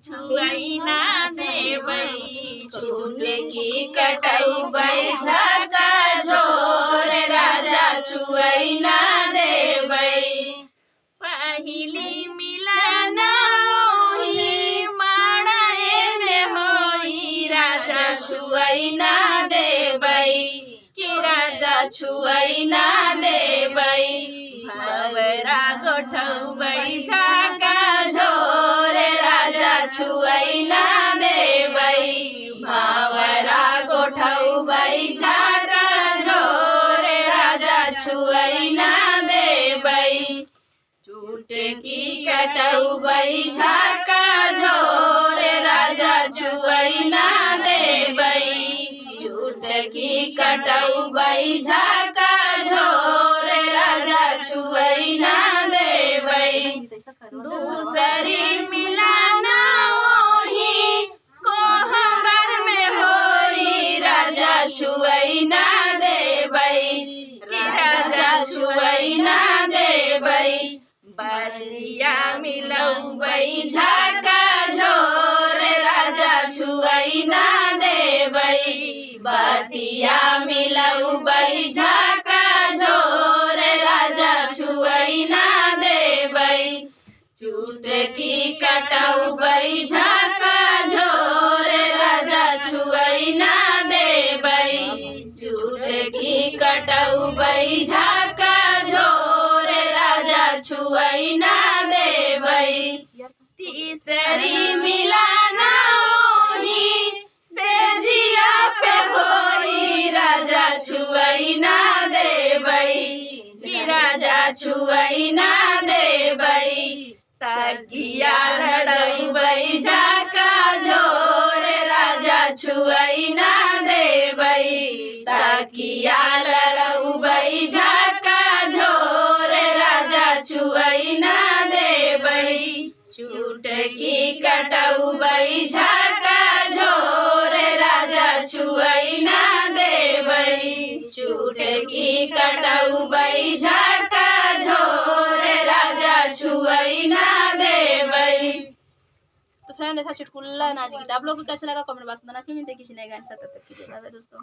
छुवैना देबै चुटकी कटौबै झाका झोर राजा छुवैना देबै पहिली मिलन होई माड़े में होई राजा छुवैना देबै राजा छुवैना देबै भवरा गोठौबै झाका झोर राजा छुवैना देबै भवरा गोठौबै झाका झोर राजा छुवैना देबै चुटकी कटौबै झाका झोर राजा छुवैना देबै चुटकी कटौबै झाका झोर राजा छुवैना देबै दूसरी मिलन ओही कोहबर में होई राजा छुवैना देबै राजा छुवैना देबै बलिया मिलौबै झाका झोर राजा छुवैना देबै बतिया मिलौबै झाका झोर राजा छुवैना देबै चुटकी कटौबै झाका झोर राजा छुवैना देबै चुटकी कटौबै झाका झोर राजा छुवैना देबै तीसरी मिलन होई से जिया पे होई राजा छुवैना देबै राजा छुवैना देबै तकिया लड़ौबै झाका झोर राजा छुवैना देबै तकिया लड़ौबै झाका झोर राजा छुवैना देबै चुटकी कटौबै झाका झोर राजा छुवैना देबै चुटकी कटौबै झाका झोर राजा छुवैना देबै। तो फ्रेंड था चुटकुला नाच गीत। आप लोग को कैसा लगा कमेंट बॉक्स में बताना। फिर मिलते हैं किसी नए गाने के साथ, तब तक के लिए बाय बाय दोस्तों।